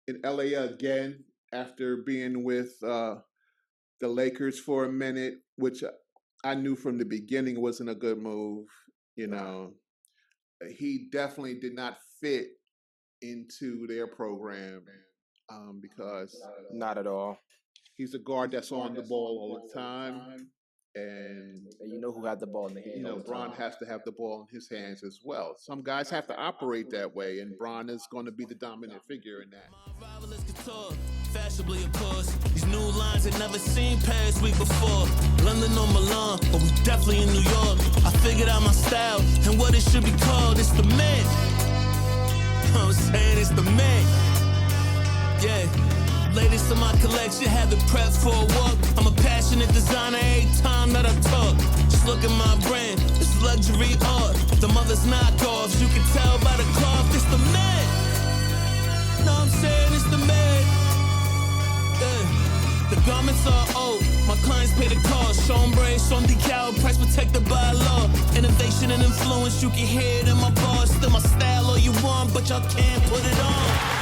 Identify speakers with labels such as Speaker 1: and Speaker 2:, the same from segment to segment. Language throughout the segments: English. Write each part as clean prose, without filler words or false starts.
Speaker 1: in LA again after being with the Lakers for a minute, which I knew from the beginning wasn't a good move. You know, he definitely did not fit into their program because
Speaker 2: Not at all.
Speaker 1: he's a guard that's on the ball all the time. And
Speaker 2: you know who had the ball in the hand.
Speaker 1: Bron has to have the ball in his hands as well. Some guys have to operate that way, and Bron is going to be the dominant figure in that.
Speaker 3: Fashionably, of course. These new lines had never seen Paris week before. London or Milan, but we definitely in New York. I figured out my style and what it should be called. It's the Mint. You know what I'm saying? It's the Mint. Yeah. Latest in my collection, have it prepped for a walk. I'm a passionate designer every time that I talk. Just look at my brand, it's luxury art. The mother's knockoffs, you can tell by the cloth. It's the Mint. Know what I'm saying? It's the Mint. Yeah. The garments are old, my clients pay the cost. Chambray, some decal, price protected by law. Innovation and influence, you can hear it in my bars. Still my style all you want, but y'all can't put it on.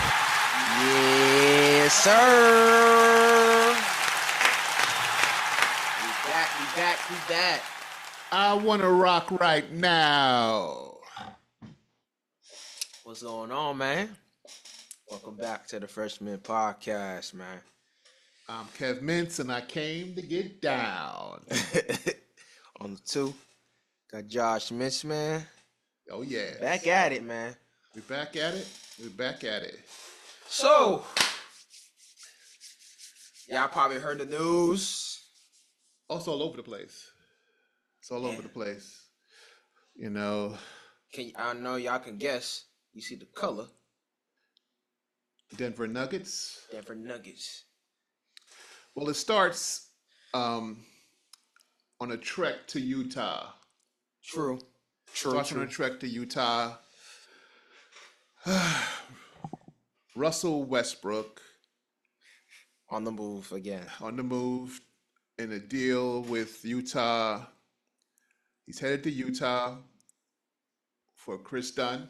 Speaker 2: Yes, sir. We back.
Speaker 1: I want to rock right now.
Speaker 2: What's going on, man? Welcome back to the Freshman Podcast, man.
Speaker 1: I'm Kev Mintz, and I came to get down.
Speaker 2: On the 2, got Josh Mintz, man.
Speaker 1: Oh, yeah.
Speaker 2: Back at it, man.
Speaker 1: We back at it. We back at it.
Speaker 2: So, y'all probably heard the news.
Speaker 1: It's all over the place. It's all over the place. You know.
Speaker 2: I know y'all can guess. You see the color.
Speaker 1: Denver Nuggets.
Speaker 2: Denver Nuggets.
Speaker 1: Well, it starts on a trek to Utah.
Speaker 2: True.
Speaker 1: Starts on a trek to Utah. Russell Westbrook.
Speaker 2: On the move again.
Speaker 1: On the move in a deal with Utah. He's headed to Utah for Kris Dunn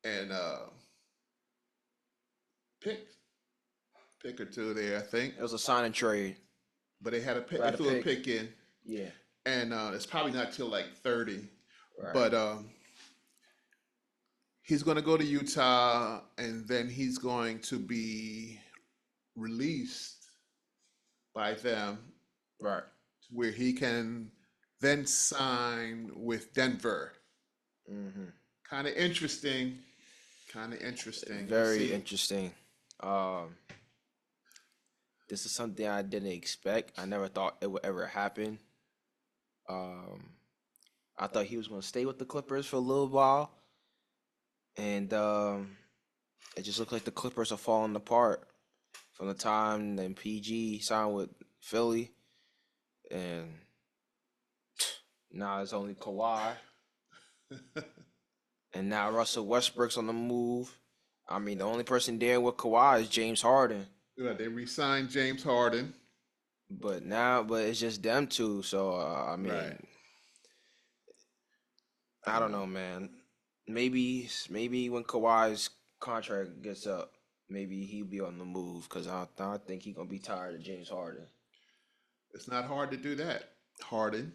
Speaker 1: and pick or two there, I think.
Speaker 2: It was a sign and trade.
Speaker 1: But they had a pick. They threw a pick in.
Speaker 2: Yeah.
Speaker 1: And it's probably not till like 30.
Speaker 2: Right.
Speaker 1: But he's going to go to Utah, and then he's going to be released by them.
Speaker 2: Right.
Speaker 1: Where he can then sign with Denver.
Speaker 2: Mm-hmm.
Speaker 1: Kind of interesting.
Speaker 2: Very interesting. This is something I didn't expect. I never thought it would ever happen. I thought he was going to stay with the Clippers for a little while. And it just looked like the Clippers are falling apart from the time then PG signed with Philly. And now it's only Kawhi. And now Russell Westbrook's on the move. I mean, the only person there with Kawhi is James Harden.
Speaker 1: Yeah, they re-signed James Harden.
Speaker 2: But it's just them two. So, I mean,
Speaker 1: right.
Speaker 2: I don't know, man. Maybe when Kawhi's contract gets up, maybe he'll be on the move because I think he's going to be tired of James Harden.
Speaker 1: It's not hard to do that, Harden.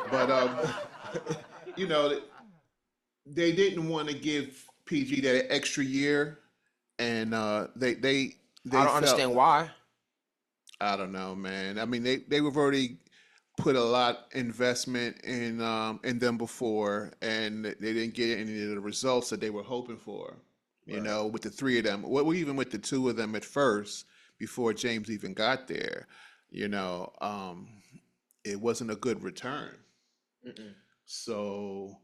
Speaker 1: But, you know, they didn't want to give PG that extra year. And they
Speaker 2: I don't understand why.
Speaker 1: I don't know, man. I mean, they've already put a lot investment in them before, and they didn't get any of the results that they were hoping for. You know, with the three of them, even with the two of them at first, before James even got there, you know, it wasn't a good return.
Speaker 2: Mm-mm.
Speaker 1: So,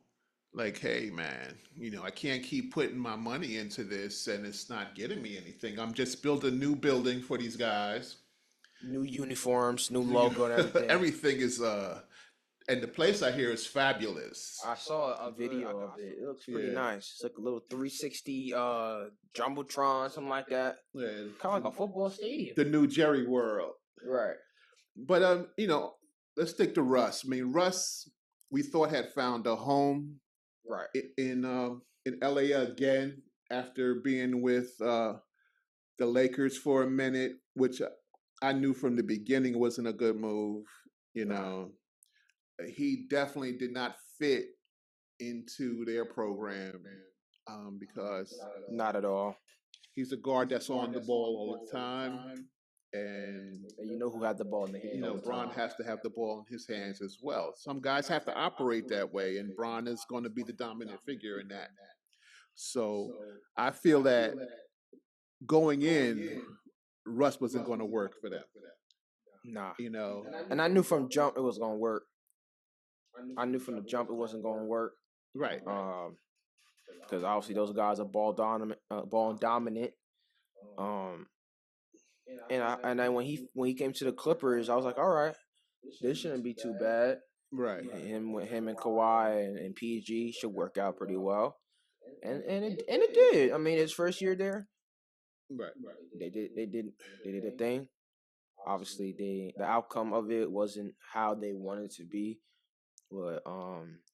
Speaker 1: like, hey, man, you know, I can't keep putting my money into this, and it's not getting me anything. I'm just building a new building for these guys.
Speaker 2: New uniforms, new logo, and everything.
Speaker 1: Everything is, and the place I hear is fabulous.
Speaker 2: I saw a video of it. It looks pretty nice. It's like a little 360 jumbotron, something like that.
Speaker 1: Yeah,
Speaker 2: kind of like a football stadium.
Speaker 1: The new Jerry World.
Speaker 2: Right.
Speaker 1: But you know, let's stick to Russ. I mean, Russ, we thought had found a home,
Speaker 2: right,
Speaker 1: in LA again after being with the Lakers for a minute, which I knew from the beginning wasn't a good move. You know, he definitely did not fit into their program because
Speaker 2: Not at all.
Speaker 1: he's a guard that's on the ball all the time, and
Speaker 2: And you know who had the ball in the hand.
Speaker 1: you know,
Speaker 2: all the
Speaker 1: Bron
Speaker 2: time.
Speaker 1: has to have the ball in his hands as well. Some guys have to operate that way, and Bron is going to be the dominant figure in that. So I feel that going in, Russ wasn't going to work for them.
Speaker 2: Nah.
Speaker 1: You know,
Speaker 2: And I knew from jump it was gonna work. I knew from the jump it wasn't gonna work.
Speaker 1: right?
Speaker 2: Because obviously those guys are ball dominant. And then when he came to the Clippers, I was like, all right, this shouldn't be too bad.
Speaker 1: Right.
Speaker 2: Him and Kawhi and PG should work out pretty well. And it did. I mean, his first year there,
Speaker 1: Right.
Speaker 2: they did a thing. Obviously, the outcome of it wasn't how they wanted it to be, but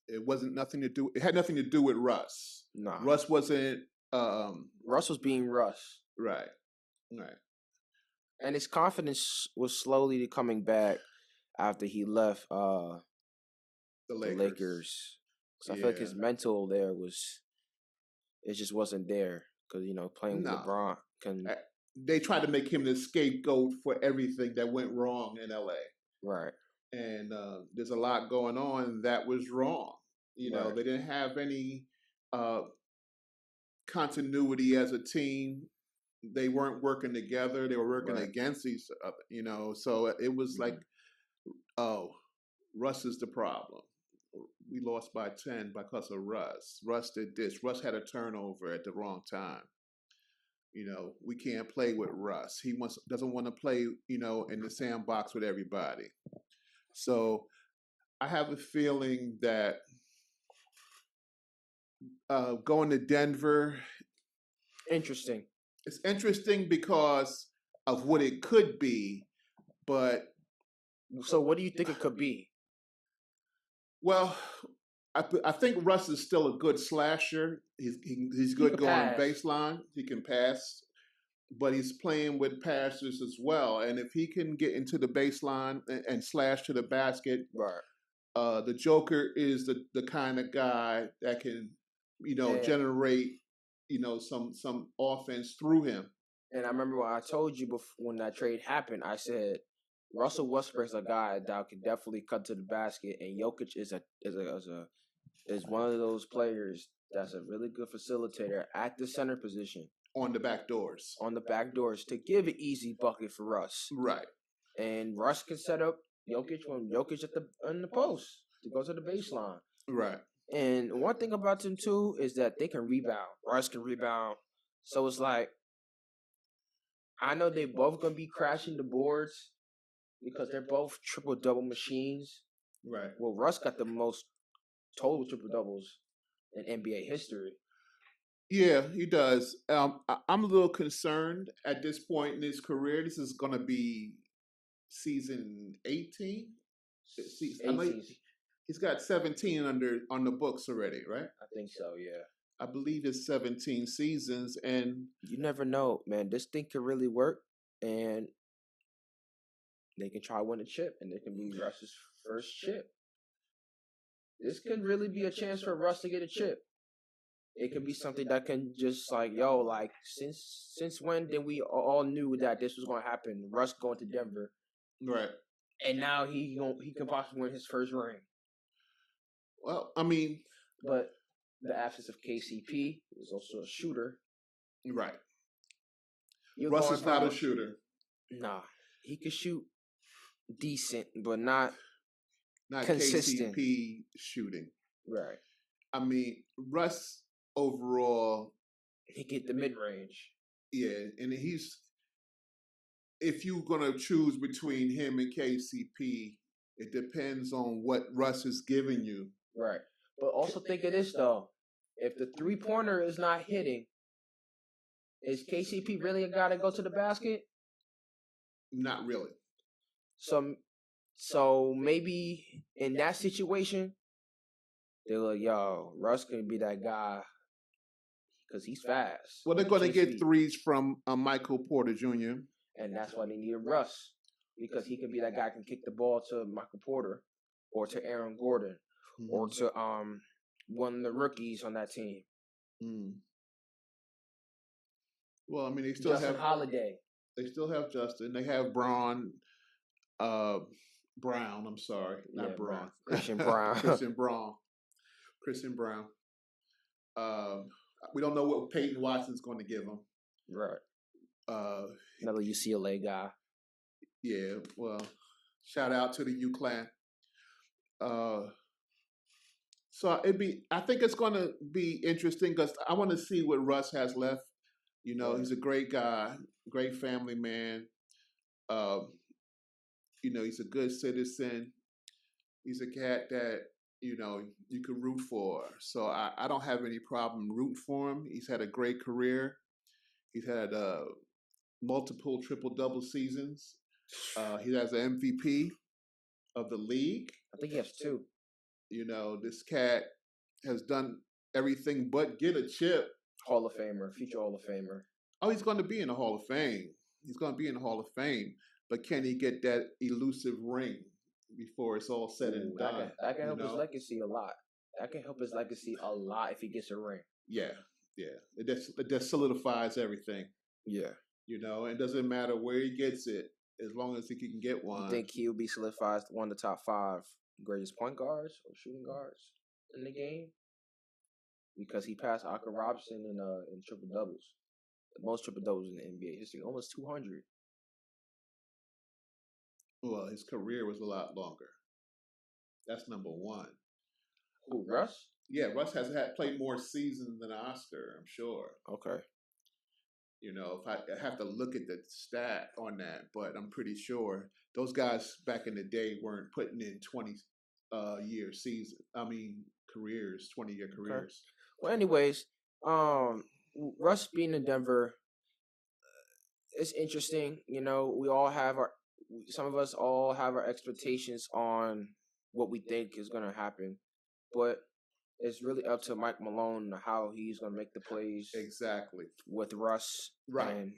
Speaker 1: It wasn't nothing to do. It had nothing to do with Russ.
Speaker 2: nah.
Speaker 1: Russ wasn't.
Speaker 2: Russ was being Russ,
Speaker 1: Right. Right.
Speaker 2: and his confidence was slowly coming back after he left
Speaker 1: The
Speaker 2: the
Speaker 1: Lakers.
Speaker 2: Lakers. So I feel like
Speaker 1: Yeah.
Speaker 2: his mental there it just wasn't there because playing with
Speaker 1: Nah.
Speaker 2: LeBron can
Speaker 1: They tried to make him the scapegoat for everything that went wrong in LA.
Speaker 2: right.
Speaker 1: And there's a lot going on that was wrong. You know,
Speaker 2: Right.
Speaker 1: they didn't have any continuity as a team. They weren't working together. They were working
Speaker 2: Right.
Speaker 1: against each other. You know, so it was like, oh, Russ is the problem. We lost by 10 because of Russ. Russ did this. Russ had a turnover at the wrong time. You know, we can't play with Russ. He doesn't want to play, you know, in the sandbox with everybody. So I have a feeling that going to Denver,
Speaker 2: Interesting.
Speaker 1: it's interesting because of what it could be, but
Speaker 2: So what do you think it could be?
Speaker 1: well, I think Russ is still a good slasher. He's good
Speaker 2: can
Speaker 1: going
Speaker 2: pass.
Speaker 1: baseline. He can pass, but he's playing with passers as well. And if he can get into the baseline and slash to the basket,
Speaker 2: Right.
Speaker 1: the Joker is the kind of guy that can, you know,
Speaker 2: Yeah.
Speaker 1: generate, you know, some offense through him.
Speaker 2: And I remember when I told you before, when that trade happened, I said Russell Westbrook's a guy that could definitely cut to the basket, and Jokic is one of those players that's a really good facilitator at the center position
Speaker 1: On the back doors.
Speaker 2: on the back doors to give an easy bucket for Russ.
Speaker 1: Right.
Speaker 2: And Russ can set up Jokic when Jokic in the post to go to the baseline.
Speaker 1: Right.
Speaker 2: And one thing about them too is that they can rebound. Russ can rebound. So it's like I know they both gonna be crashing the boards because they're both triple double machines.
Speaker 1: Right.
Speaker 2: Well, Russ got the most total triple doubles in NBA history.
Speaker 1: Yeah, he does. I'm a little concerned at this point in his career. This is going to be season 18. I know
Speaker 2: 18.
Speaker 1: he's got 17 on the books already, right?
Speaker 2: I think so, yeah.
Speaker 1: I believe it's 17 seasons, and
Speaker 2: You never know, man. This thing could really work, and they can try to win a chip, and it can be Russ's first chip. This could really be a chance for Russ to get a chip. It could be something that can just like, yo, like since when did we all knew that this was going to happen? Russ going to Denver,
Speaker 1: right.
Speaker 2: and now he can possibly win his first ring.
Speaker 1: Well, I mean,
Speaker 2: But the absence of KCP is also a shooter.
Speaker 1: right.
Speaker 2: You're
Speaker 1: Russ
Speaker 2: going
Speaker 1: is not
Speaker 2: from-
Speaker 1: a shooter,
Speaker 2: Nah, he could shoot decent, but not
Speaker 1: not
Speaker 2: consistent.
Speaker 1: KCP shooting.
Speaker 2: right.
Speaker 1: I mean, Russ overall,
Speaker 2: He get the mid range.
Speaker 1: yeah, and if you're going to choose between him and KCP, it depends on what Russ is giving you.
Speaker 2: Right. But also think of this though. If the 3-pointer is not hitting, is KCP really gotta go to the basket?
Speaker 1: Not really.
Speaker 2: So maybe in that situation, they're like, yo, Russ can be that guy. because he's fast.
Speaker 1: Well, they're going to get
Speaker 2: speed.
Speaker 1: threes from Michael Porter Jr.
Speaker 2: And that's why they needed Russ, because he can be that guy who can kick the ball to Michael Porter or to Aaron Gordon or to one of the rookies on that team.
Speaker 1: Well, I mean, they still
Speaker 2: Justin
Speaker 1: have
Speaker 2: Holiday.
Speaker 1: They still have Justin. They have Brown. I'm sorry, not Braun.
Speaker 2: Christian Brown.
Speaker 1: Christian Brown. We don't know what Peyton Watson's going to give him.
Speaker 2: Right. Another UCLA guy.
Speaker 1: Yeah. Well, shout out to the U Clan. So I think it's going to be interesting because I want to see what Russ has left. You know, he's a great guy, great family man. You know, he's a good citizen. He's a cat that, you know, you can root for. So I don't have any problem rooting for him. He's had a great career. He's had multiple triple-double seasons. He has an MVP of the league.
Speaker 2: I think he has 2.
Speaker 1: You know, this cat has done everything but get a chip.
Speaker 2: Hall of Famer, future Hall of Famer.
Speaker 1: Oh, he's going to be in the Hall of Fame. He's going to be in the Hall of Fame. But can he get that elusive ring before it's all said and done?
Speaker 2: That can help his legacy a lot. That can help his legacy a lot if he gets a ring.
Speaker 1: Yeah. It just solidifies everything.
Speaker 2: Yeah.
Speaker 1: You know, it doesn't matter where he gets it, as long as he can get one.
Speaker 2: I think he'll be solidified as one of the top 5 greatest point guards or shooting guards in the game, because he passed Oscar Robertson in triple doubles, the most triple doubles in the NBA history, almost 200.
Speaker 1: Well, his career was a lot longer. That's number one.
Speaker 2: Who, Russ?
Speaker 1: Yeah, Russ has played more seasons than Oscar, I'm sure.
Speaker 2: Okay.
Speaker 1: You know, if I have to look at the stat on that, but I'm pretty sure those guys back in the day weren't putting in 20-year careers, 20-year careers.
Speaker 2: Okay. Well, anyways, Russ being in Denver, it's interesting. You know, some of us all have our expectations on what we think is going to happen, but it's really up to Mike Malone how he's going to make the plays.
Speaker 1: Exactly.
Speaker 2: With Russ.
Speaker 1: Right.
Speaker 2: And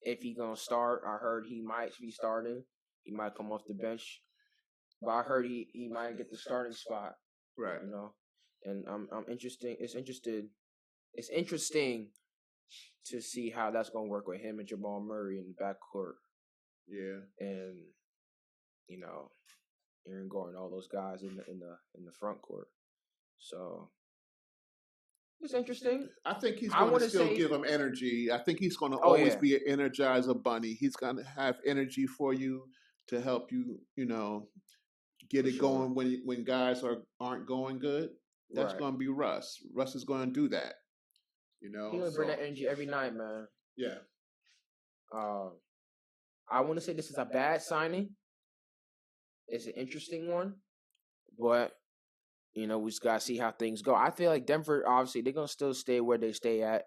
Speaker 2: if he's going to start, I heard he might be starting. He might come off the bench. But I heard he might get the starting spot.
Speaker 1: Right.
Speaker 2: You know, and I'm interested. It's interesting to see how that's going to work with him and Jamal Murray in the backcourt.
Speaker 1: Yeah.
Speaker 2: And, you know, Aaron Gordon, all those guys in the front court. So it's interesting.
Speaker 1: I think he's going to still give him energy. I think he's going to always be an energizer bunny. He's going to have energy for you to help you, you know, get it going when guys aren't going good. That's going to be Russ. Russ is going to do that. You know,
Speaker 2: he's going to bring that energy every night, man.
Speaker 1: Yeah.
Speaker 2: I want to say this is a bad signing. It's an interesting one, but you know, we just got to see how things go. I feel like Denver, obviously, they're going to still stay where they stay at,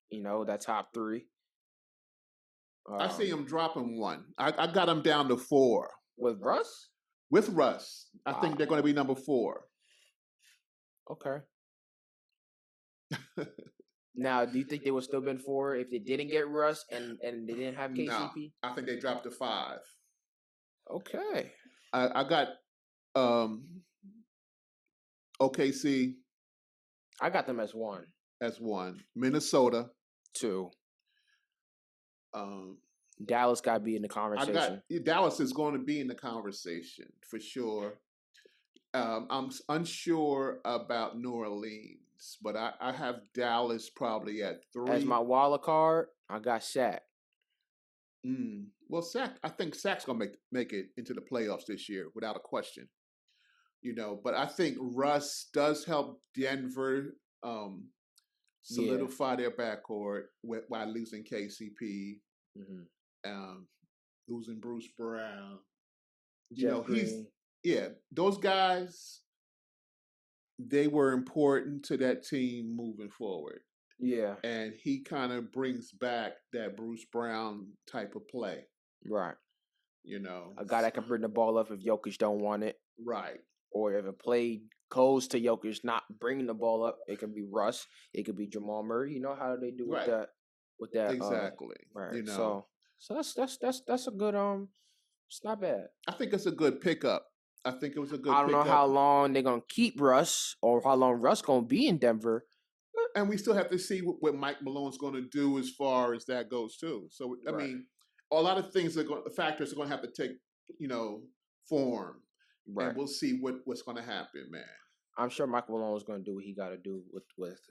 Speaker 2: you know, that top 3.
Speaker 1: I see him dropping one. I got him down to 4.
Speaker 2: With Russ?
Speaker 1: With Russ. I think they're going to be number 4.
Speaker 2: Okay. Now, do you think they would still been 4 if they didn't get Russ and they didn't have KCP?
Speaker 1: No, I think they dropped to 5.
Speaker 2: Okay.
Speaker 1: I got OKC.
Speaker 2: I got them as 1.
Speaker 1: As 1. Minnesota.
Speaker 2: 2. Dallas got to be in the conversation.
Speaker 1: Dallas is going to be in the conversation for sure. I'm unsure about New Orleans, but I have Dallas probably at 3.
Speaker 2: As my wild card, I got Shaq.
Speaker 1: Well, I think Shaq's going to make it into the playoffs this year without a question. You know, but I think Russ does help Denver solidify their backcourt while losing KCP, losing Bruce Brown. You know, those guys, they were important to that team moving forward.
Speaker 2: Yeah.
Speaker 1: And he kind of brings back that Bruce Brown type of play.
Speaker 2: Right.
Speaker 1: You know.
Speaker 2: A guy that can bring the ball up if Jokic don't want it.
Speaker 1: Right.
Speaker 2: Or if a play goes to Jokic not bringing the ball up. It could be Russ. It could be Jamal Murray. You know how they do with
Speaker 1: Right.
Speaker 2: that. With that,
Speaker 1: Exactly.
Speaker 2: right.
Speaker 1: You know,
Speaker 2: So that's a good It's not bad.
Speaker 1: I think it's a good pickup. I think it was a good.
Speaker 2: I don't know
Speaker 1: pickup.
Speaker 2: how long they're gonna keep Russ or how long Russ gonna be in Denver.
Speaker 1: And we still have to see what Mike Malone's going to do as far as that goes too. So I
Speaker 2: Right.
Speaker 1: mean, a lot of things factors are going to have to take form,
Speaker 2: Right.
Speaker 1: and we'll see what's going to happen, man.
Speaker 2: I'm sure Mike Malone is gonna do what he got to do with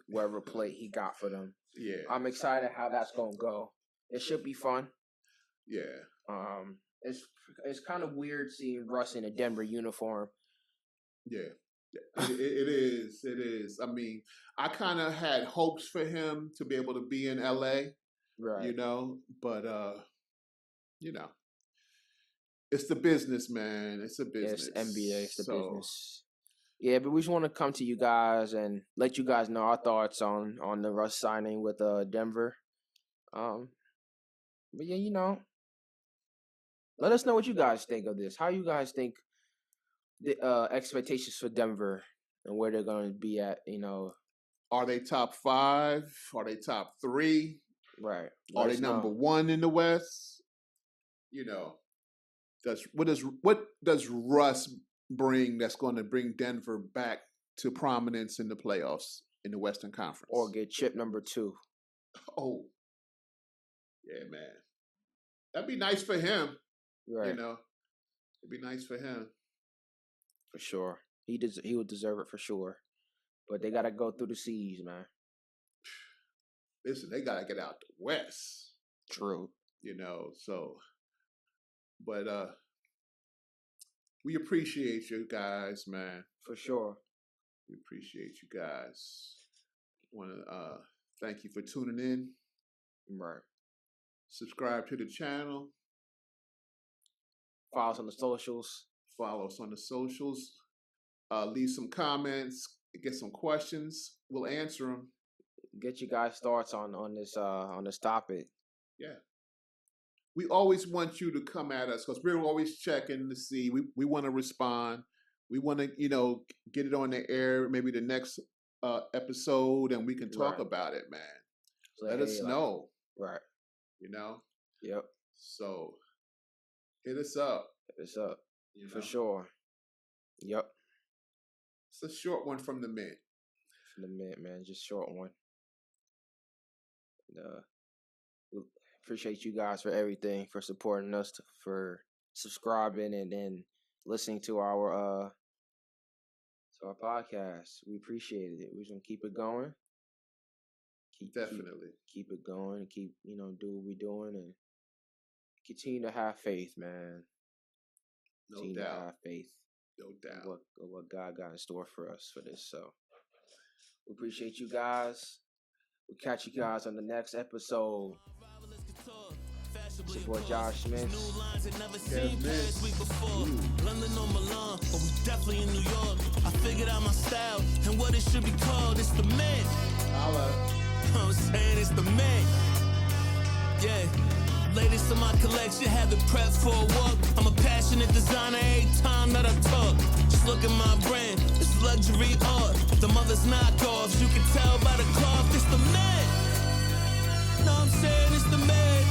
Speaker 2: whatever play he got for them.
Speaker 1: Yeah,
Speaker 2: I'm excited how that's gonna go. It should be fun.
Speaker 1: yeah,
Speaker 2: It's kind of weird seeing Russ in a Denver uniform.
Speaker 1: yeah. It is. It is. I mean, I kind of had hopes for him to be able to be in LA,
Speaker 2: Right.
Speaker 1: but it's the business, man. It's a business.
Speaker 2: It's NBA. It's the
Speaker 1: So,
Speaker 2: business. Yeah, but we just want to come to you guys and let you guys know our thoughts on the Russ signing with Denver. But yeah, let us know what you guys think of this. How you guys think the expectations for Denver and where they're going to be at?
Speaker 1: Are they top 5? Are they top 3?
Speaker 2: Right.
Speaker 1: Are they number 1 in the West? What does Russ bring that's going to bring Denver back to prominence in the playoffs in the Western Conference?
Speaker 2: Or get chip number 2.
Speaker 1: Oh, yeah, man, that'd be nice for him.
Speaker 2: Right.
Speaker 1: It'd be nice for him.
Speaker 2: For sure. He would deserve it for sure. But they got to go through the seas, man.
Speaker 1: Listen, they got to get out the West.
Speaker 2: True.
Speaker 1: So, but we appreciate you guys, man.
Speaker 2: For sure.
Speaker 1: We appreciate you guys. Want to thank you for tuning in.
Speaker 2: Right.
Speaker 1: Subscribe to the channel.
Speaker 2: Follow us on the socials.
Speaker 1: Follow us on the socials. Leave some comments. Get some questions. We'll answer them.
Speaker 2: Get you guys' thoughts on this topic.
Speaker 1: Yeah. We always want you to come at us because we're always checking to see. We want to respond. We want to, get it on the air, maybe the next episode, and we can talk about it, man. Let us know.
Speaker 2: Right. Yep.
Speaker 1: So hit us up.
Speaker 2: Hit us up. For sure. Yep.
Speaker 1: It's a short one from the Mint.
Speaker 2: From the Mint, man. Just short one. We appreciate you guys for everything, for supporting us, for subscribing and listening to our podcast. We appreciate it. We're gonna keep it going.
Speaker 1: Definitely.
Speaker 2: Keep it going and keep, do what we're doing and continue to have faith, man.
Speaker 1: No doubt.
Speaker 2: To have faith.
Speaker 1: No doubt.
Speaker 2: What God got in store for us for this. So we appreciate you guys. We'll catch you guys on the next episode. It's your boy Josh Mintz.
Speaker 3: London or Milan, but we definitely in New York. I figured out my style and what it should be called. It's the Mint. I'm saying it's the Mint. Yeah. Latest in my collection, have it prepped for a walk. I'm a passionate designer every time that I talk. Just look at my brand, it's luxury art. The mother's knockoffs, you can tell by the cloth. It's the Mint. Know what I'm saying? It's the Mint.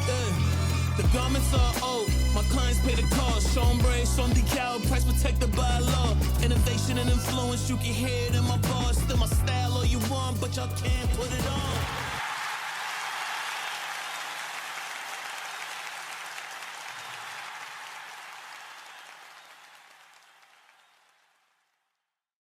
Speaker 3: Yeah. The garments are old, my clients pay the cost. Chambray, some decal, price protected by law. Innovation and influence, you can hear it in my bars. Still my style all you want, but y'all can't put it on.